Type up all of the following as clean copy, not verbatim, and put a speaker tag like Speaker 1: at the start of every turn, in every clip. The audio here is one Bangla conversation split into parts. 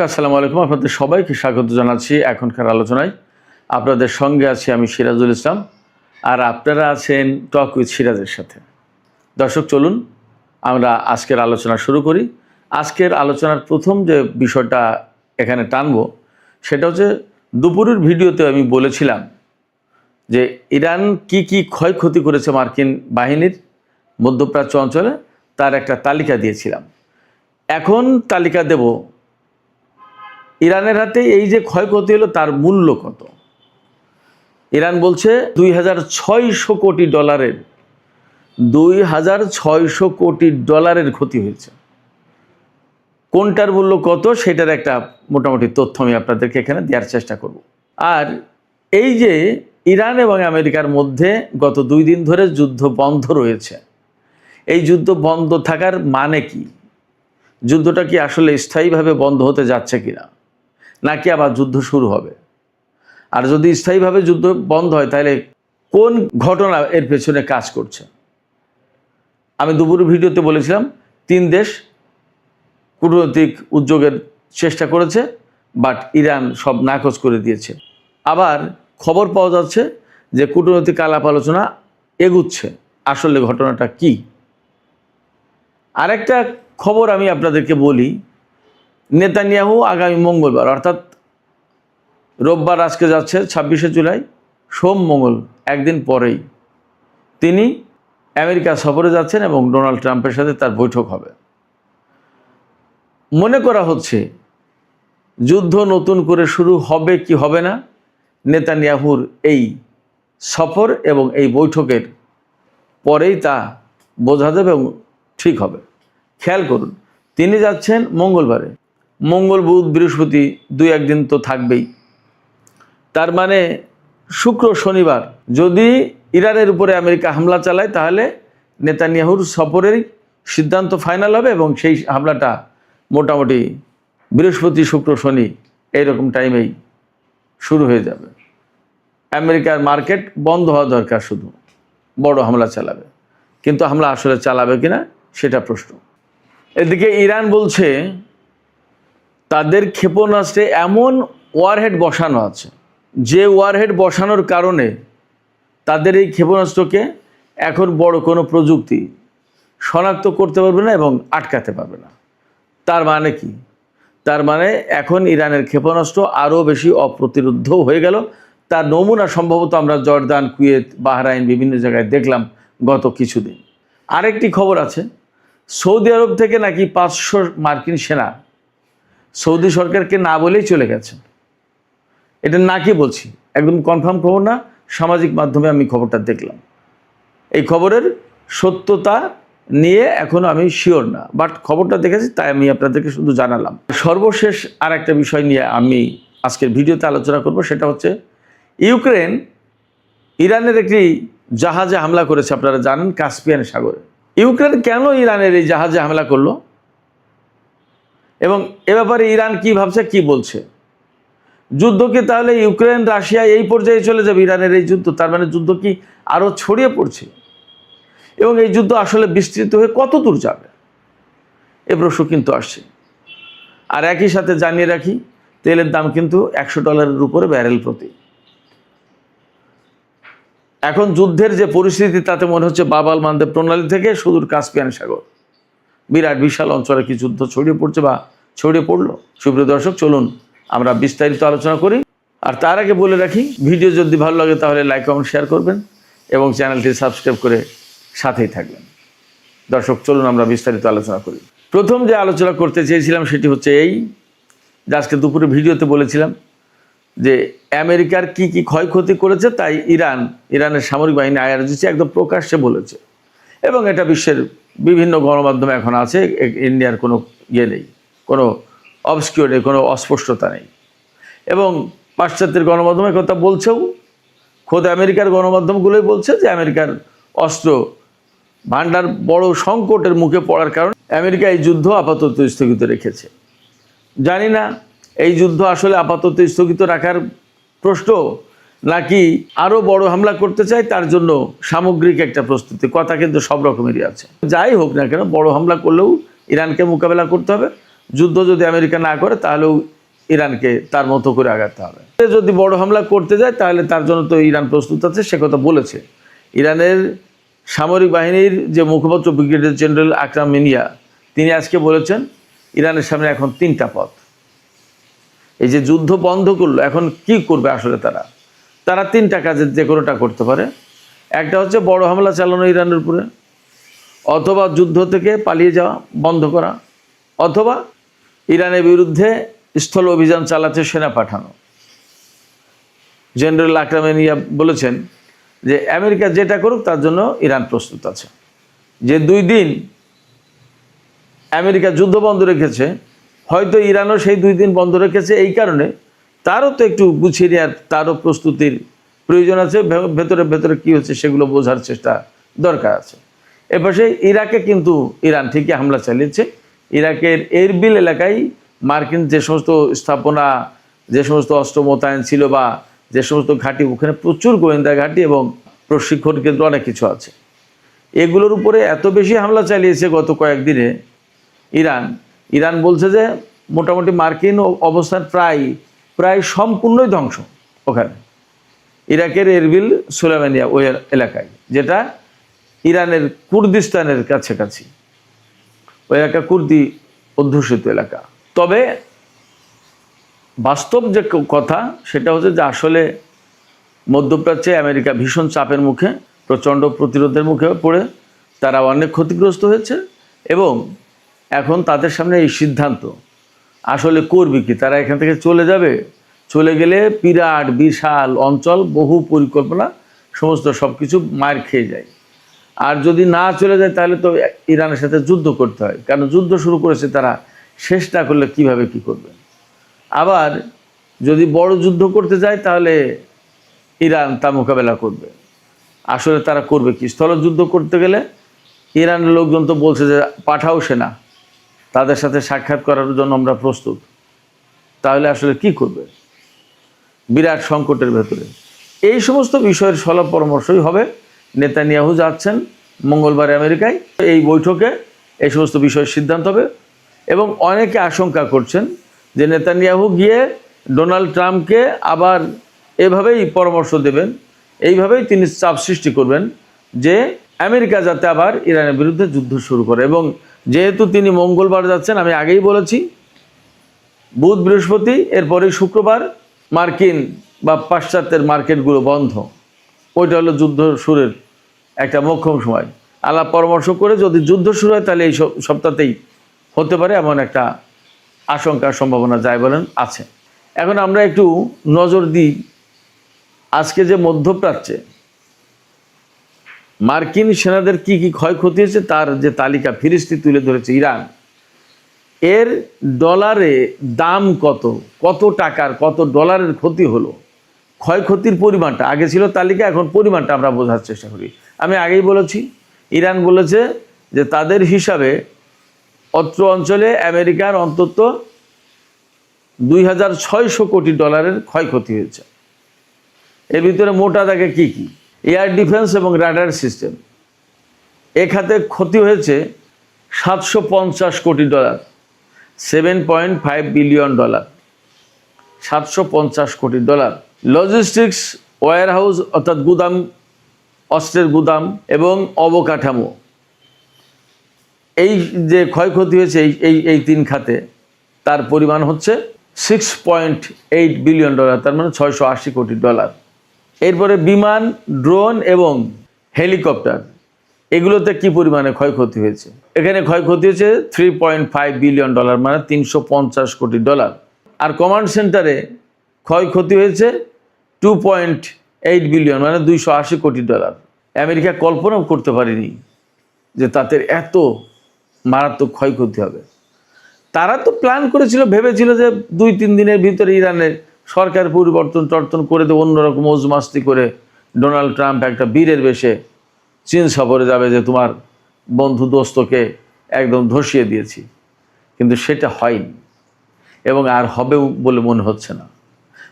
Speaker 1: আসসালামু আলাইকুম, আপনাদের সবাইকে স্বাগত জানাচ্ছি এখনকার আলোচনায়। আপনাদের সঙ্গে আছি আমি সিরাজুল ইসলাম, আর আপনারা আছেন টক উইথ সিরাজের সাথে। দর্শক, চলুন আমরা আজকের আলোচনা শুরু করি। আজকের আলোচনার প্রথম যে বিষয়টা এখানে টানব সেটা হচ্ছে, দুপুরের ভিডিওতে আমি বলেছিলাম যে ইরান কি ক্ষয়ক্ষতি করেছে মার্কিন বাহিনীর মধ্যপ্রাচ্য অঞ্চলে, তার একটা তালিকা দিয়েছিলাম। এখন তালিকা দেব ইরানের হাতে এই যে ক্ষয়ক্ষতি হলো তার মূল্য কত। ইরান বলছে 2600 কোটি ডলারের 2600 কোটি ডলারের ক্ষতি হয়েছে। কোনটার মূল্য কত সেটার একটা মোটামুটি তথ্য আমি আপনাদেরকে এখানে দেওয়ার চেষ্টা করব। আর এই যে ইরান এবং আমেরিকার মধ্যে গত 2 দিন ধরে যুদ্ধ বন্ধ রয়েছে, এই যুদ্ধ বন্ধ থাকার মানে কি? যুদ্ধটা কি আসলে স্থায়ীভাবে বন্ধ হতে যাচ্ছে কিনা, নাকি আবার যুদ্ধ শুরু হবে? আর যদি স্থায়ীভাবে যুদ্ধ বন্ধ হয় তাহলে কোন ঘটনা এর পেছনে কাজ করছে? আমি দুপুরের ভিডিওতে বলেছিলাম 3 দেশ কূটনৈতিক উদ্যোগের চেষ্টা করেছে, বাট ইরান সব নাকচ করে দিয়েছে। আবার খবর পাওয়া যাচ্ছে যে কূটনৈতিক আলাপ আলোচনা এগুচ্ছে। আসলে ঘটনাটা কি? আরেকটা খবর আমি আপনাদেরকে বলি, নেতানিয়াহু আগামী মঙ্গলবার, অর্থাৎ রোববার আজকে যাচ্ছে 26শে জুলাই, সোম মঙ্গল একদিন পরেই তিনি আমেরিকা সফরে যাচ্ছেন এবং ডোনাল্ড ট্রাম্পের সাথে তার বৈঠক হবে। মনে করা হচ্ছে যুদ্ধ নতুন করে শুরু হবে কি হবে না, নেতানিয়াহুর এই সফর এবং এই বৈঠকের পরেই তা বোঝা যাবে এবং ঠিক হবে। খেয়াল করুন, তিনি যাচ্ছেন মঙ্গলবারে, মঙ্গল বুধ বৃহস্পতি 2-1 দিন তো থাকবেই। তার মানে শুক্র শনিবার যদি ইরানের উপরে আমেরিকা হামলা চালায় তাহলে নেতানিয়াহুর সফরেরই সিদ্ধান্ত ফাইনাল হবে এবং সেই হামলাটা মোটামুটি বৃহস্পতি শুক্র শনি এইরকম টাইমেই শুরু হয়ে যাবে। আমেরিকার মার্কেট বন্ধ হওয়া দরকার, শুধু বড় হামলা চালাবে, কিন্তু হামলা আসলে চালাবে কিনা সেটা প্রশ্ন। এদিকে ইরান বলছে তাদের ক্ষেপণাস্ত্রে এমন ওয়ারহেড বসানো আছে যে ওয়ারহেড বসানোর কারণে তাদের এই ক্ষেপণাস্ত্রকে এখন বড় কোনো প্রযুক্তি শনাক্ত করতে পারবে না এবং আটকাতে পারবে না। তার মানে কি? তার মানে এখন ইরানের ক্ষেপণাস্ত্র আরও বেশি অপ্রতিরোধ্য হয়ে গেল। তার নমুনা সম্ভবত আমরা জর্দান, কুয়েত, বাহরাইন বিভিন্ন জায়গায় দেখলাম গত কিছুদিন। আরেকটি খবর আছে, সৌদি আরব থেকে নাকি 500 মার্কিন সেনা সৌদি সরকারকে না বলেই চলে গেছে। এটা নাকি বলছি, একদম কনফার্ম খবর না, সামাজিক মাধ্যমে আমি খবরটা দেখলাম। এই খবরের সত্যতা নিয়ে এখনও আমি শিওর না, বাট খবরটা দেখেছি তাই আমি আপনাদেরকে শুধু জানালাম। সর্বশেষ আর একটা বিষয় নিয়ে আমি আজকের ভিডিওতে আলোচনা করব, সেটা হচ্ছে ইউক্রেন ইরানের একটি জাহাজে হামলা করেছে, আপনারা জানেন, কাস্পিয়ান সাগরে। ইউক্রেন কেন ইরানের এই জাহাজে হামলা করলো এবং এ ব্যাপারে ইরান কি ভাবছে, কি বলছে? যুদ্ধ কি তাহলে ইউক্রেন রাশিয়া এই পর্যায়ে চলে যাবে? ইরানের এই যুদ্ধ, তার মানে যুদ্ধ কি আরও ছড়িয়ে পড়ছে এবং এই যুদ্ধ আসলে বিস্তৃত হয়ে কত দূর যাবে, এ প্রশ্ন কিন্তু আসছে। আর একই সাথে জানিয়ে রাখি, তেলের দাম কিন্তু $100 উপরে ব্যারেল প্রতি। এখন যুদ্ধের যে পরিস্থিতি তাতে মনে হচ্ছে বাবাল মানদেব প্রণালী থেকে সুদূর কাস্পিয়ান সাগর, বিরাট বিশাল অঞ্চলে কি যুদ্ধ ছড়িয়ে পড়ছে বা ছড়িয়ে পড়লো। সুপ্রিয় দর্শক, চলুন আমরা বিস্তারিত আলোচনা করি। আর তার আগে বলে রাখি, ভিডিও যদি ভালো লাগে তাহলে লাইক কমেন্ট শেয়ার করবেন এবং চ্যানেলটি সাবস্ক্রাইব করে সাথেই থাকবেন। দর্শক, চলুন আমরা বিস্তারিত আলোচনা করি। প্রথম যে আলোচনা করতে চেয়েছিলাম সেটি হচ্ছে এই যে আজকে দুপুরে ভিডিওতে বলেছিলাম যে আমেরিকার কি ক্ষয়ক্ষতি করেছে, তাই ইরানের সামরিক বাহিনী IRGC একদম প্রকাশ্যে বলেছে এবং এটা বিশ্বের বিভিন্ন গণমাধ্যমে এখন আছে। ইন্ডিয়ার কোনো নেই, কোনো অবস্কিউর নেই, কোনো অস্পষ্টতা নেই এবং পাশ্চাত্যের গণমাধ্যমের কথা বলছেও। খোদ আমেরিকার গণমাধ্যমগুলোই বলছে যে আমেরিকার অস্ত্র ভান্ডার বড় সংকটের মুখে পড়ার কারণে আমেরিকা এই যুদ্ধ আপাতত স্থগিত রেখেছে। জানি না এই যুদ্ধ আসলে আপাতত স্থগিত রাখার প্রশ্ন, নাকি আরও বড় হামলা করতে চায় তার জন্য সামগ্রিক একটা প্রস্তুতি। কথা কিন্তু সব রকমেরই আছে। যাই হোক না কেন, বড় হামলা করলেও ইরানকে মোকাবেলা করতে হবে, যুদ্ধ যদি আমেরিকা না করে তাহলেও ইরানকে তার মতো করে আগাতে হবে। যদি বড় হামলা করতে যায় তাহলে তার জন্য তো ইরান প্রস্তুত আছে, সে কথা বলেছে। ইরানের সামরিক বাহিনীর যে মুখপাত্র ব্রিগেডিয়ার জেনারেল আকরাম মিনিয়া, তিনি আজকে বলেছেন ইরানের সামনে এখন 3টা পথ। এই যে যুদ্ধ বন্ধ করলো, এখন কি করবে আসলে তারা 3টা কাজের যে কোনোটা করতে পারে। একটা হচ্ছে বড় হামলা চালানো ইরানের উপরে, অথবা যুদ্ধ থেকে পালিয়ে যাওয়া বন্ধ করা, অথবা ইরানের বিরুদ্ধে স্থল অভিযান চালাতে সেনা পাঠানো। জেনারেল আকরাম মিনিয়া বলেছেন যে আমেরিকা যেটা করুক তার জন্য ইরান প্রস্তুত আছে। যে 2 দিন আমেরিকা যুদ্ধ বন্ধ রেখেছে, হয়তো ইরানও সেই 2 দিন বন্ধ রেখেছে এই কারণে তারও তো একটু গুছিয়ে নেওয়ার, তারও প্রস্তুতির প্রয়োজন আছে। ভেতরে ভেতরে কী হচ্ছে সেগুলো বোঝার চেষ্টা দরকার আছে। এপাশে ইরাকে কিন্তু ইরান ঠিকই হামলা চালিয়েছে। ইরাকের এরবিল এলাকায় মার্কিন যে সমস্ত স্থাপনা, যে সমস্ত অস্ত্র মোতায়েন ছিল বা যে সমস্ত ঘাঁটি, ওখানে প্রচুর গোয়েন্দা ঘাঁটি এবং প্রশিক্ষণ কেন্দ্র অনেক কিছু আছে। এগুলোর উপরে এত বেশি হামলা চালিয়েছে গত কয়েকদিনে ইরান বলছে যে মোটামুটি মার্কিন অবস্থান প্রায় সম্পূর্ণই ধ্বংস ওখানে ইরাকের এরবিল সুলাইমানিয়া ওই এলাকায়, যেটা ইরানের কুর্দিস্তানের কাছাকাছি। ওই এলাকা কুর্দি অধ্যুষিত এলাকা। তবে বাস্তব যে কথা সেটা হচ্ছে যে আসলে মধ্যপ্রাচ্যে আমেরিকা ভীষণ চাপের মুখে, প্রচণ্ড প্রতিরোধের মুখে পড়ে তারা অনেক ক্ষতিগ্রস্ত হয়েছে এবং এখন তাদের সামনে এই সিদ্ধান্ত আসলে করবে কি। তারা এখান থেকে চলে যাবে, চলে গেলে বিরাট বিশাল অঞ্চল, বহু পরিকল্পনা, সমস্ত সব কিছু মার খেয়ে যায়। আর যদি না চলে যায় তাহলে তো ইরানের সাথে যুদ্ধ করতে হয়, কারণ যুদ্ধ শুরু করেছে তারা, শেষ না করলে কিভাবে কি করবে। আবার যদি বড় যুদ্ধ করতে যায় তাহলে ইরান তা মোকাবেলা করবে। আসলে তারা করবে কি? স্থলযুদ্ধ করতে গেলে ইরানের লোকজন তো বলছে যে পাঠাও সেনা, তাদের সাথে সাক্ষাৎ করার জন্য আমরা প্রস্তুত। তাহলে আসলে কি করবে? বিরাট সংকটের ভেতরে এই সমস্ত বিষয়ের সলাপ পরামর্শই হবে। নেতানিয়াহু যাচ্ছেন মঙ্গলবার আমেরিকায়, এই বৈঠকে এই সমস্ত বিষয়ের সিদ্ধান্ত হবে এবং অনেকে আশঙ্কা করছেন যে নেতানিয়াহু গিয়ে ডোনাল্ড ট্রাম্পকে আবার এভাবেই পরামর্শ দেবেন, এইভাবেই তিনি চাপ সৃষ্টি করবেন যে আমেরিকা যাতে আবার ইরানের বিরুদ্ধে যুদ্ধ শুরু করে। এবং যেহেতু তিনি মঙ্গলবার যাচ্ছেন, আমি আগেই বলেছি, বুধ বৃহস্পতি এরপরেই শুক্রবার মার্কিন বা পাশ্চাত্যের মার্কেটগুলো বন্ধ। ওইটা হলো যুদ্ধ শুরুর একটা মোক্ষম সময়। আলাপ পরামর্শ করে যদি যুদ্ধ শুরু হয় তাহলে এই সপ্তাহতেই হতে পারে, এমন একটা আশঙ্কার সম্ভাবনা যায় বলেন আছে। এখন আমরা একটু নজর দিই আজকে যে মধ্যপ্রাচ্যে মার্কিন সেনাদের কি কি ক্ষয়ক্ষতি হয়েছে তার যে তালিকা ফিরিস্তি তুলে ধরেছে ইরান। এর ডলারে দাম কত টাকার, কত ডলারের ক্ষতি হলো, ক্ষয়ক্ষতির পরিমাণটা আগে ছিল তালিকা, এখন পরিমাণটা আমরা বোঝার চেষ্টা করি। আমি আগেই বলেছি, ইরান বলেছে যে তাদের হিসাবে অত্র অঞ্চলে আমেরিকার অন্তত 2600 কোটি ডলারের ক্ষয়ক্ষতি হয়েছে। এর ভিতরে মোটা দাগে কি কি? এয়ার ডিফেন্স এবং রাডার সিস্টেম, এ খাতে ক্ষতি হয়েছে 750 কোটি ডলার, 7.5 বিলিয়ন ডলার, 750 কোটি ডলার। লজিস্টিক্স, ওয়্যার হাউস অর্থাৎ গুদাম, অস্ত্রের গুদাম এবং অবকাঠামো, এই যে ক্ষয়ক্ষতি হয়েছে এই 3 খাতে, তার পরিমাণ হচ্ছে 6.8 বিলিয়ন ডলার, তার মানে 680 কোটি ডলার। এরপরে বিমান, ড্রোন এবং হেলিকপ্টার, এগুলোতে কি পরিমাণে ক্ষয়ক্ষতি হয়েছে? এখানে ক্ষয়ক্ষতি হয়েছে 3.5 বিলিয়ন ডলার, মানে 350 কোটি ডলার। আর কমান্ড সেন্টারে ক্ষয়ক্ষতি হয়েছে 2.8 বিলিয়ন, মানে 280 কোটি ডলার। আমেরিকা কল্পনাও করতে পারেনি যে তাদের এত মারাত্মক ক্ষয়ক্ষতি হবে। তারা তো প্ল্যান করেছিল, ভেবেছিল যে 2-3 দিনের ভিতরে ইরানের সরকার পরিবর্তন করে দেবে, অন্যরকম মৌজমাস্তি করে ডোনাল্ড ট্রাম্প একটা বীরের বেশে চীন সফরে যাবে যে তোমার বন্ধু দোস্তকে একদম ধসিয়ে দিয়েছি। কিন্তু সেটা হয়নি এবং আর হবেও বলে মনে হচ্ছে না।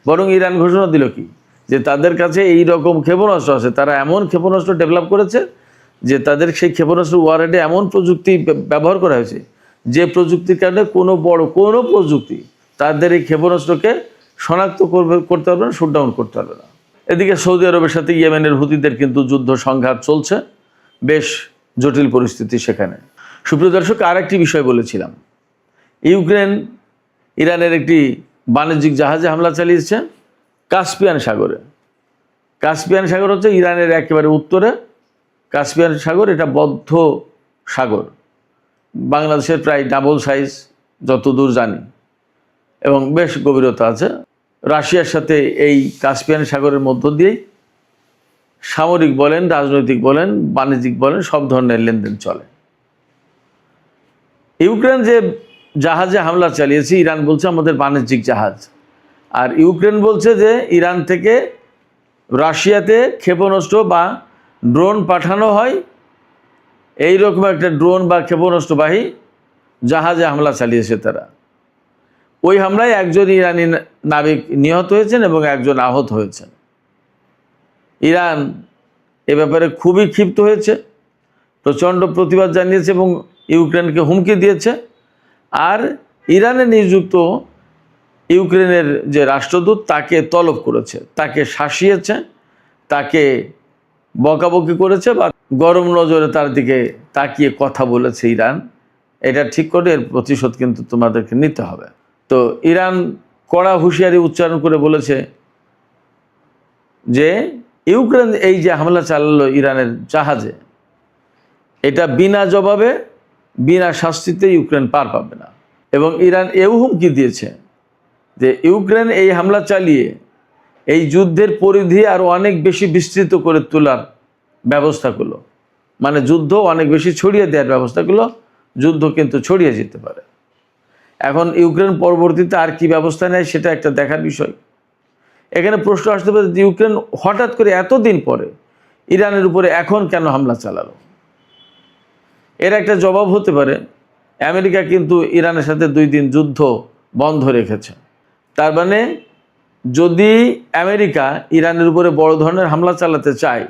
Speaker 1: বরং ইরান ঘোষণা দিল কি, যে তাদের কাছে এই রকম ক্ষেপণাস্ত্র আছে, তারা এমন ক্ষেপণাস্ত্র ডেভেলপ করেছে যে তাদের সেই ক্ষেপণাস্ত্র ওয়ারেডে এমন প্রযুক্তি ব্যবহার করা হয়েছে যে প্রযুক্তির কারণে কোনো প্রযুক্তি তাদের এই ক্ষেপণাস্ত্রকে শনাক্ত করতে পারবে না, শুটডাউন করতে পারবে না। এদিকে সৌদি আরবের সাথে ইয়েমেনের হুতিদের কিন্তু যুদ্ধ সংঘাত চলছে, বেশ জটিল পরিস্থিতি সেখানে। সুপ্রিয় দর্শক, আরেকটি বিষয় বলেছিলাম, ইউক্রেন ইরানের একটি বাণিজ্যিক জাহাজে হামলা চালিয়েছে কাস্পিয়ান সাগরে। কাস্পিয়ান সাগর হচ্ছে ইরানের একেবারে উত্তরে। কাস্পিয়ান সাগর এটা বদ্ধ সাগর, বাংলাদেশের প্রায় ডাবল সাইজ যতদূর জানি, এবং বেশ গভীরতা আছে। রাশিয়ার সাথে এই কাস্পিয়ান সাগরের মধ্য দিয়েই সামরিক বলেন, রাজনৈতিক বলেন, বাণিজ্যিক বলেন, সব ধরনের লেনদেন চলে। ইউক্রেন যে জাহাজে হামলা চালিয়েছে, ইরান বলছে আমাদের বাণিজ্যিক জাহাজ, আর ইউক্রেন বলছে যে ইরান থেকে রাশিয়াতে ক্ষেপণাস্ত্র বা ড্রোন পাঠানো হয়, এই রকম একটা ড্রোন বা ক্ষেপণাস্ত্রবাহী জাহাজে হামলা চালিয়েছে তারা। ওই হামলায় একজন ইরানি নাবিক নিহত হয়েছেন এবং একজন আহত হয়েছেন। ইরান এ ব্যাপারে খুবই ক্ষিপ্ত হয়েছে, প্রচণ্ড প্রতিবাদ জানিয়েছে এবং ইউক্রেনকে হুমকি দিয়েছে। আর ইরানে নিযুক্ত ইউক্রেনের যে রাষ্ট্রদূত তাকে তলব করেছে, তাকে শাসিয়েছে, তাকে বকাবকি করেছে বা গরম নজরে তার দিকে তাকিয়ে কথা বলেছে ইরান। এটা ঠিক করে এর প্রতিশোধ কিন্তু তোমাদেরকে নিতে হবে। তো ইরান কড়া হুঁশিয়ারি উচ্চারণ করে বলেছে যে ইউক্রেন এই যে হামলা চালালো ইরানের জাহাজে, এটা বিনা জবাবে, বিনা শাস্তিতে ইউক্রেন পার পাবে না। এবং ইরান এও হুমকি দিয়েছে যে ইউক্রেন এই হামলা চালিয়ে এই যুদ্ধের পরিধি আরও অনেক বেশি বিস্তৃত করে তোলার ব্যবস্থা করলো, মানে যুদ্ধ অনেক বেশি ছড়িয়ে দেওয়ার ব্যবস্থা করলো। যুদ্ধ কিন্তু ছড়িয়ে যেতে পারে। এখন ইউক্রেন পরবর্তীতে আর কি ব্যবস্থা নেয় সেটা একটা দেখার বিষয়। এখানে প্রশ্ন আসতে পারে যে ইউক্রেন হঠাৎ করে এতদিন পরে ইরানের উপরে এখন কেন হামলা চালালো? এর একটা জবাব হতে পারে, আমেরিকা কিন্তু ইরানের সাথে 2 দিন যুদ্ধ বন্ধ রেখেছে। তার মানে যদি আমেরিকা ইরানের উপরে বড় ধরনের হামলা চালাতে চায়,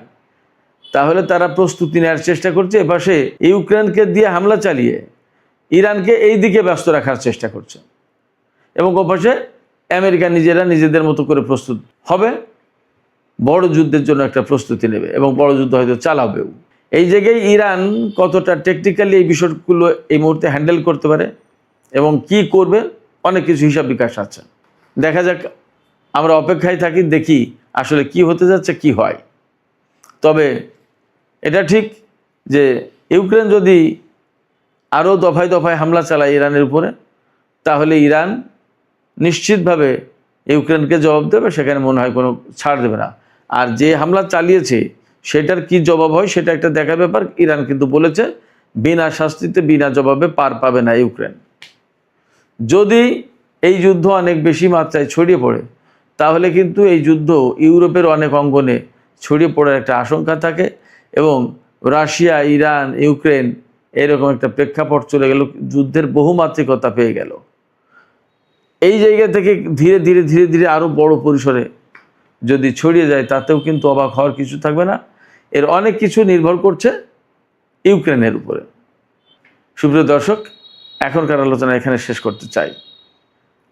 Speaker 1: তাহলে তারা প্রস্তুতি নেওয়ার চেষ্টা করছে। এপাশে ইউক্রেনকে দিয়ে হামলা চালিয়ে ইরানকে এই দিকে ব্যস্ত রাখার চেষ্টা করছে, এবং ওপাশে আমেরিকা নিজেদের মতো করে প্রস্তুত হবে, বড় যুদ্ধের জন্য একটা প্রস্তুতি নেবে এবং বড় যুদ্ধ হয়তো চালাবেও। এই জায়গায় ইরান কতটা টেকনিক্যালি এই বিষয়গুলো এই মুহূর্তে হ্যান্ডেল করতে পারে এবং কি করবে, অনেক কিছু হিসাব বিকাশ আছে। দেখা যাক, আমরা অপেক্ষায় থাকি, দেখি আসলে কি হতে যাচ্ছে, কি হয়। তবে এটা ঠিক যে ইউক্রেন যদি আরও দফায় দফায় হামলা চালায় ইরানের উপরে, তাহলে ইরান নিশ্চিতভাবে ইউক্রেনকে জবাব দেবে, সেখানে মনে হয় কোনো ছাড় দেবে না। আর যে হামলা চালিয়েছে সেটার কি জবাব হয় সেটা একটা দেখার ব্যাপার। ইরান কিন্তু বলেছে বিনা শাস্তিতে, বিনা জবাবে পার পাবে না ইউক্রেন। যদি এই যুদ্ধ অনেক বেশি মাত্রায় ছড়িয়ে পড়ে, তাহলে কিন্তু এই যুদ্ধ ইউরোপের অনেক অঙ্গনে ছড়িয়ে পড়ার একটা আশঙ্কা থাকে এবং রাশিয়া, ইরান, ইউক্রেন এরকম একটা প্রেক্ষাপট চলে গেল, যুদ্ধের বহুমাত্রিকতা পেয়ে গেল। এই জায়গা থেকে ধীরে ধীরে ধীরে ধীরে আরও বড় পরিসরে যদি ছড়িয়ে যায়, তাতেও কিন্তু অবাক হওয়ার কিছু থাকবে না। এর অনেক কিছু নির্ভর করছে ইউক্রেনের উপরে। সুপ্রিয় দর্শক, এখনকার আলোচনা এখানে শেষ করতে চাই।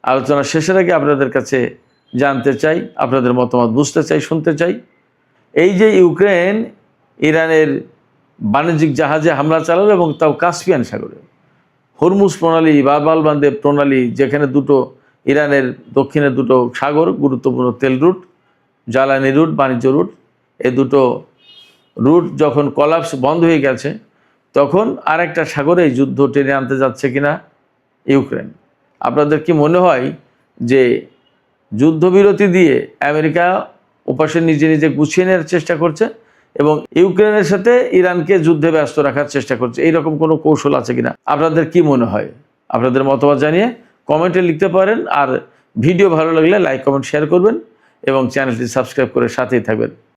Speaker 1: আলোচনা শেষের আগে আপনাদের কাছে জানতে চাই, আপনাদের মতামত বুঝতে চাই, শুনতে চাই। এই যে ইউক্রেন ইরানের বাণিজ্যিক জাহাজে হামলা চালালো এবং তাও কাস্পিয়ান সাগরে, হরমুজ প্রণালী, বাব-আল মানদেব প্রণালী, যেখানে দুটো ইরানের দক্ষিণে দুটো সাগর, গুরুত্বপূর্ণ তেল রুট, জ্বালানি রুট, বাণিজ্য রুট, এই দুটো রুট যখন কলাপস বন্ধ হয়ে গেছে, তখন আরেকটা সাগরে এই যুদ্ধ টেনে আনতে যাচ্ছে কিনা ইউক্রেন। আপনাদের কি মনে হয় যে যুদ্ধবিরতি দিয়ে আমেরিকা ওপাশে নিজে নিজে গুছিয়ে নেওয়ার চেষ্টা করছে এবং ইউক্রেনের সাথে ইরানকে যুদ্ধে ব্যস্ত রাখার চেষ্টা করছে? এইরকম কোনো কৌশল আছে কিনা আপনাদের কি মনে হয়? আপনাদের মতামত জানিয়ে কমেন্টে লিখতে পারেন। আর ভিডিও ভালো লাগলে লাইক, কমেন্ট, শেয়ার করবেন এবং চ্যানেলটি সাবস্ক্রাইব করে সাথেই থাকবেন।